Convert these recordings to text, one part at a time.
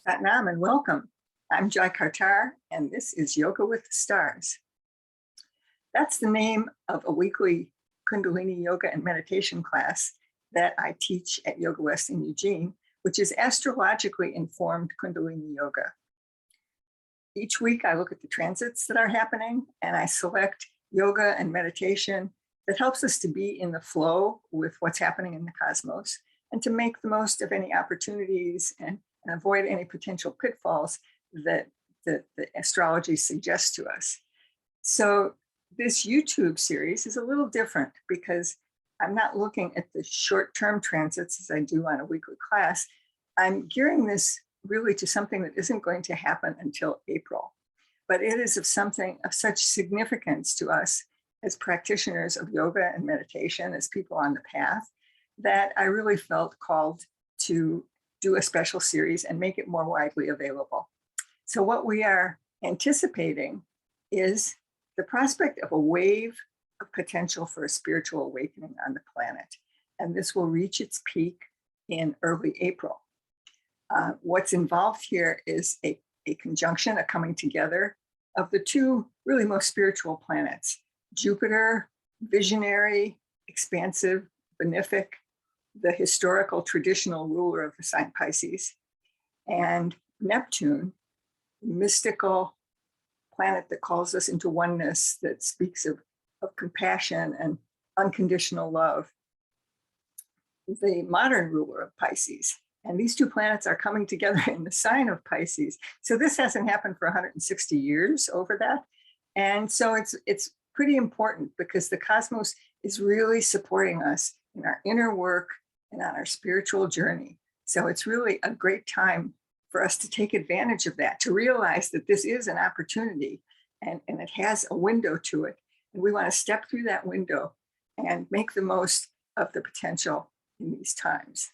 Satnam and welcome. I'm Jai Kartar, and this is Yoga with the Stars. That's the name of a weekly Kundalini Yoga and Meditation class that I teach at Yoga West in Eugene, which is astrologically informed Kundalini Yoga. Each week I look at the transits that are happening and I select yoga and meditation that helps us to be in the flow with what's happening in the cosmos and to make the most of any opportunities and avoid any potential pitfalls that the astrology suggests to us. So this YouTube series is a little different because I'm not looking at the short-term transits as I do on a weekly class. I'm gearing this really to something that isn't going to happen until April, but it is of something of such significance to us as practitioners of yoga and meditation, as people on the path, that I really felt called to do a special series and make it more widely available. So what we are anticipating is the prospect of a wave of potential for a spiritual awakening on the planet. And this will reach its peak in early April. What's involved here is a conjunction, a coming together of the two really most spiritual planets, Jupiter, visionary, expansive, benefic, the historical traditional ruler of the sign Pisces, and Neptune, mystical planet that calls us into oneness, that speaks of compassion and unconditional love, the modern ruler of Pisces. And these two planets are coming together in the sign of Pisces. So this hasn't happened for 160 years over that. And so it's pretty important because the cosmos is really supporting us in our inner work and on our spiritual journey. So it's really a great time for us to take advantage of that, to realize that this is an opportunity and it has a window to it. And we want to step through that window and make the most of the potential in these times.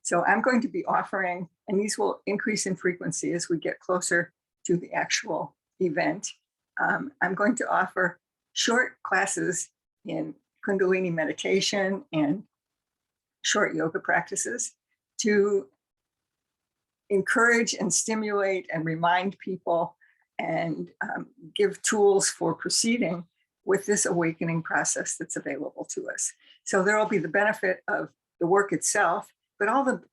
So I'm going to be offering, and these will increase in frequency as we get closer to the actual event. I'm going to offer short classes in Kundalini meditation and short yoga practices to encourage and stimulate and remind people and give tools for proceeding with this awakening process that's available to us. So there will be the benefit of the work itself, but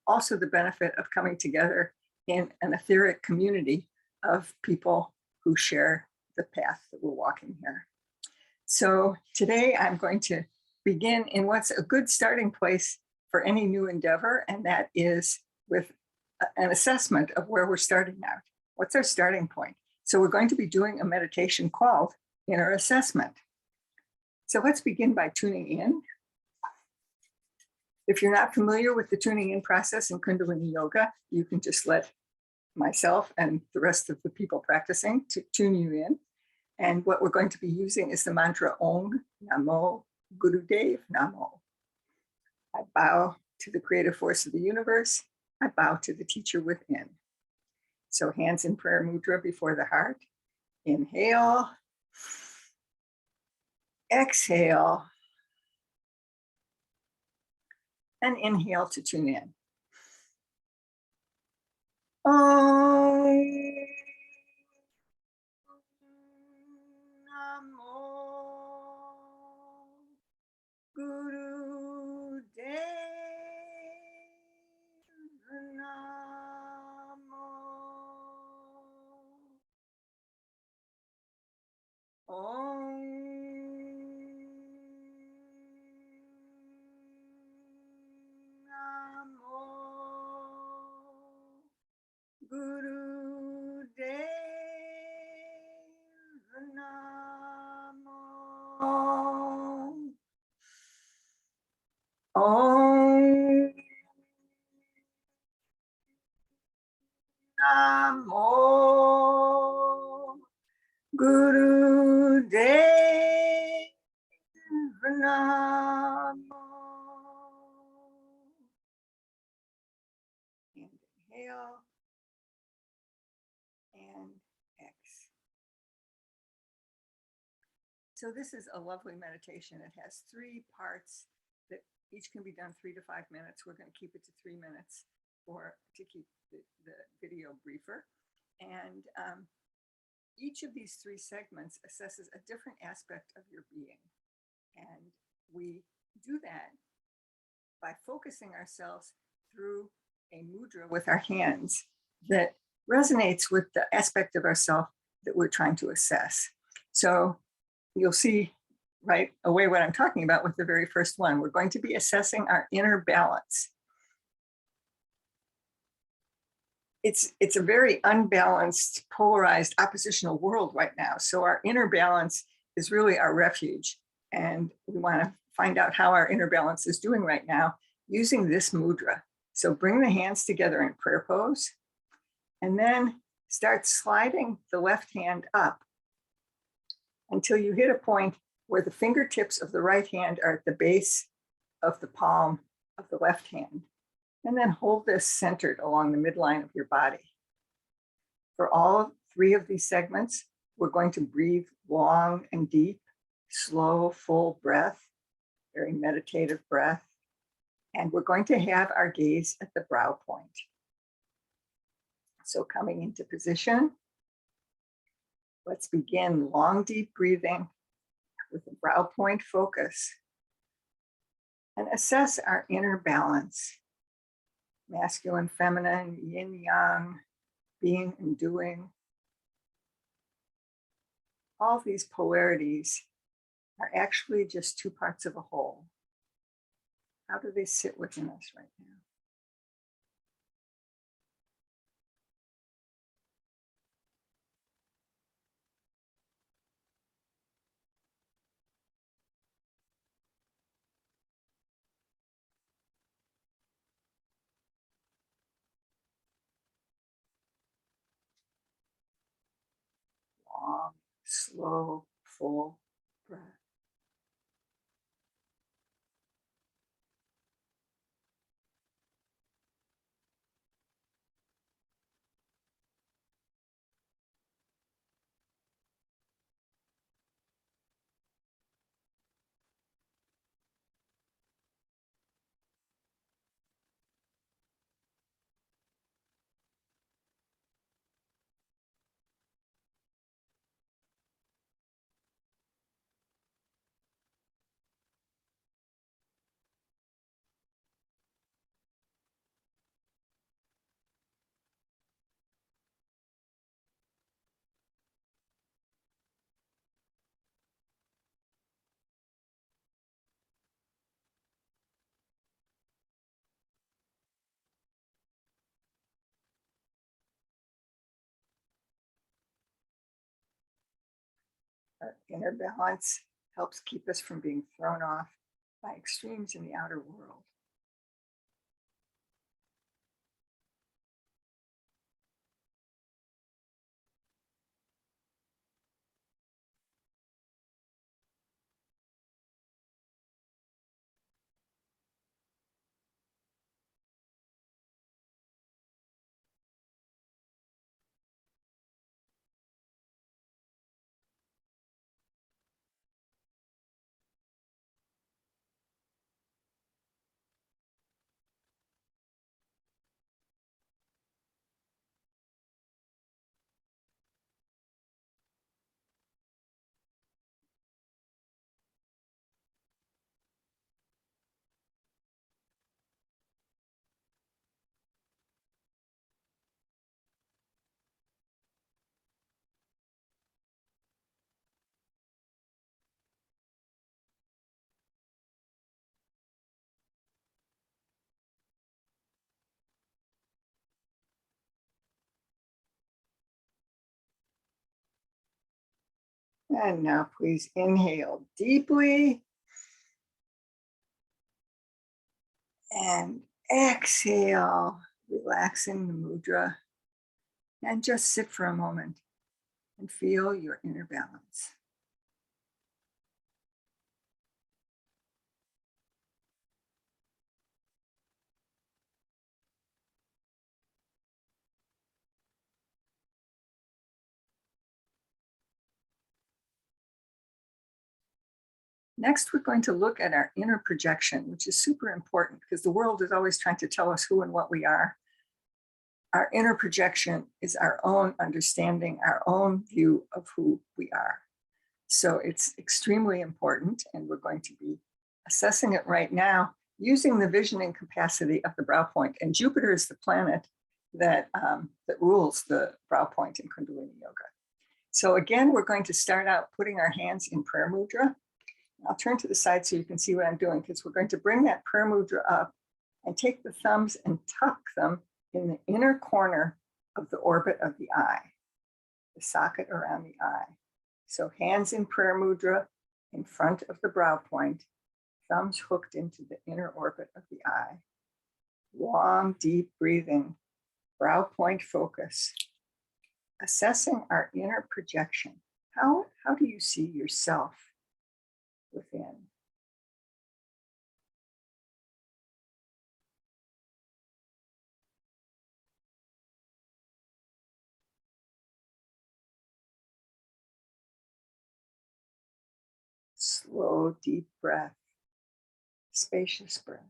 also the benefit of coming together in an etheric community of people who share the path that we're walking here. So today I'm going to begin in what's a good starting place for any new endeavor, and that is with an assessment of where we're starting out. What's our starting point? So we're going to be doing a meditation called Inner Assessment. So let's begin by tuning in. If you're not familiar with the tuning in process in Kundalini Yoga, you can just let myself and the rest of the people practicing to tune you in. And what we're going to be using is the mantra Om Namo Gurudev Namo. I bow to the creative force of the universe. I bow to the teacher within. So hands in prayer mudra before the heart. Inhale. Exhale. And inhale to tune in. Om Namo Gurudev Namo. Om Namo Gurudev Namo. Om Namo Gurudev Namo. And inhale and exhale. So this is a lovely meditation. It has 3 parts that each can be done 3 to 5 minutes. We're going to keep it to 3 minutes. or to keep the video briefer. And each of these 3 segments assesses a different aspect of your being. And we do that by focusing ourselves through a mudra with our hands that resonates with the aspect of ourself that we're trying to assess. So you'll see right away what I'm talking about with the very first one. We're going to be assessing our inner balance. It's a very unbalanced, polarized, oppositional world right now. So our inner balance is really our refuge. And we want to find out how our inner balance is doing right now using this mudra. So bring the hands together in prayer pose, and then start sliding the left hand up until you hit a point where the fingertips of the right hand are at the base of the palm of the left hand. And then hold this centered along the midline of your body. For all 3 of these segments, we're going to breathe long and deep, slow, full breath, very meditative breath. And we're going to have our gaze at the brow point. So coming into position, let's begin long, deep breathing with the brow point focus and assess our inner balance. Masculine, feminine, yin, yang, being and doing. All these polarities are actually just 2 parts of a whole. How do they sit within us right now? Long, slow, full breath. Our inner balance helps keep us from being thrown off by extremes in the outer world. And now please inhale deeply and exhale, relaxing the mudra, and just sit for a moment and feel your inner balance. Next, we're going to look at our inner projection, which is super important because the world is always trying to tell us who and what we are. Our inner projection is our own understanding, our own view of who we are. So it's extremely important, and we're going to be assessing it right now using the visioning capacity of the brow point. And Jupiter is the planet that rules the brow point in Kundalini Yoga. So again, we're going to start out putting our hands in prayer mudra. I'll turn to the side so you can see what I'm doing, because we're going to bring that prayer mudra up and take the thumbs and tuck them in the inner corner of the orbit of the eye, the socket around the eye. So hands in prayer mudra in front of the brow point, thumbs hooked into the inner orbit of the eye. Long, deep breathing, brow point focus. Assessing our inner projection. How do you see yourself within? Slow, deep breath, spacious breath.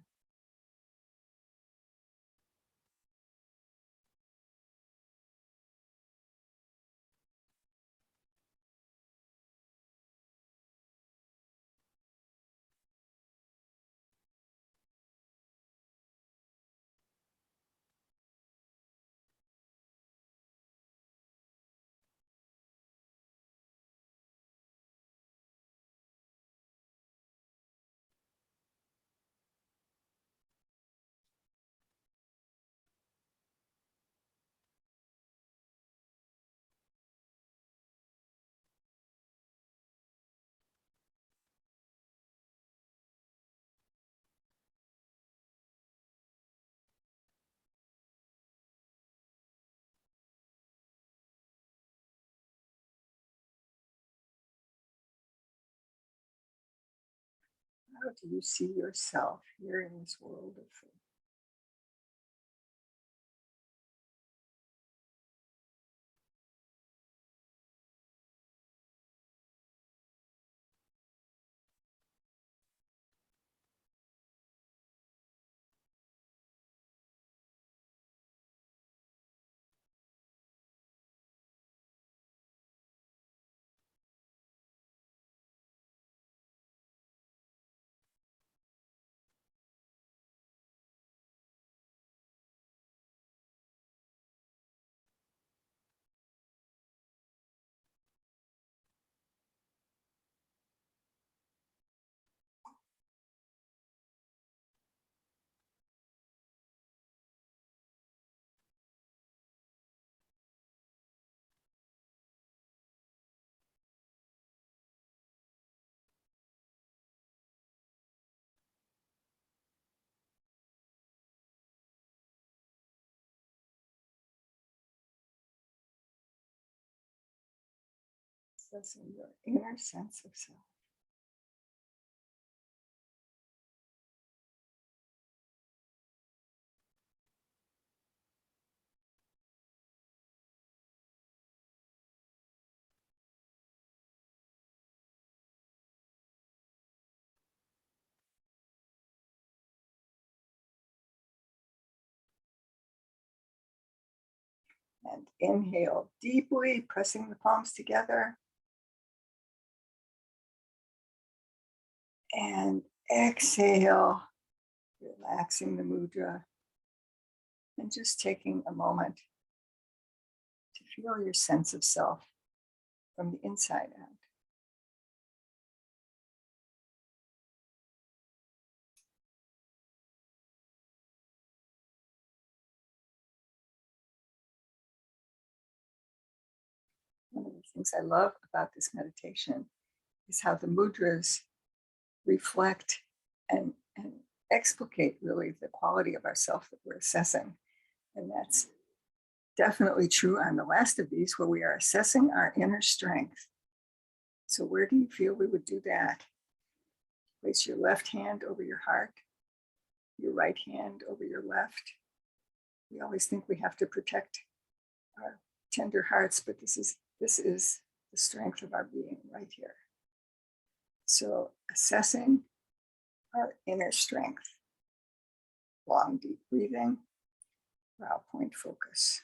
How do you see yourself here in this world of food? Assessing your inner sense of self. And inhale deeply, pressing the palms together. And exhale, relaxing the mudra. And just taking a moment to feel your sense of self from the inside out. One of the things I love about this meditation is how the mudras reflect and explicate really the quality of ourself that we're assessing. And that's definitely true on the last of these, where we are assessing our inner strength. So where do you feel we would do that? Place your left hand over your heart, your right hand over your left. We always think we have to protect our tender hearts, but this is the strength of our being right here. So assessing our inner strength. Long, deep breathing. brow point focus.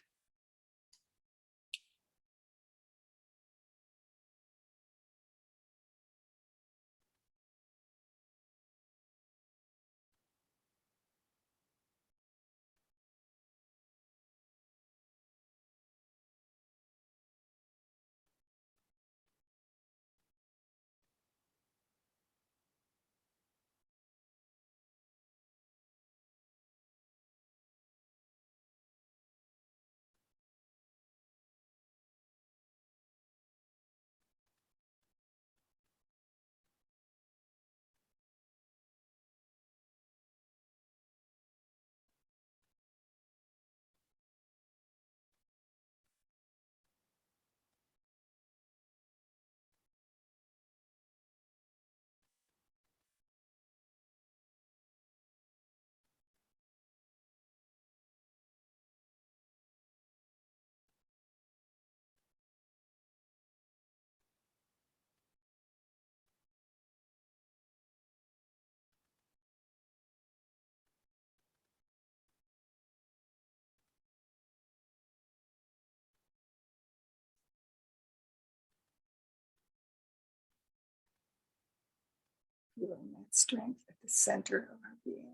Feeling that strength at the center of our being.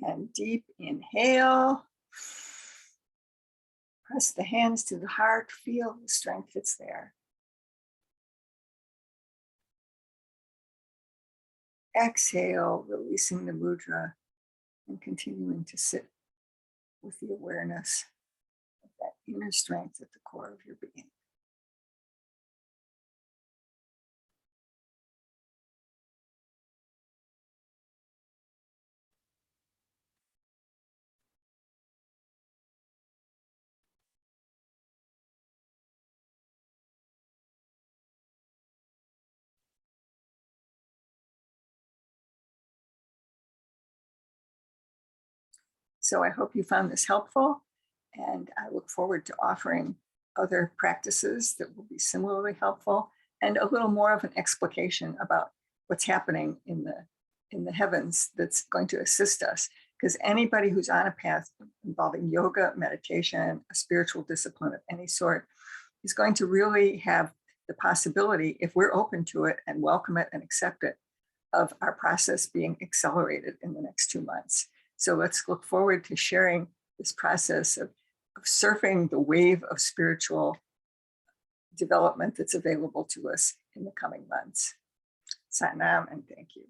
And deep inhale. Press the hands to the heart. Feel the strength that's there. Exhale, releasing the mudra and continuing to sit with the awareness of that inner strength at the core of your being. So I hope you found this helpful, and I look forward to offering other practices that will be similarly helpful and a little more of an explication about what's happening in the heavens that's going to assist us. Because anybody who's on a path involving yoga, meditation, a spiritual discipline of any sort is going to really have the possibility, if we're open to it and welcome it and accept it, of our process being accelerated in the next 2 months. So let's look forward to sharing this process of surfing the wave of spiritual development that's available to us in the coming months. Sat Nam, and thank you.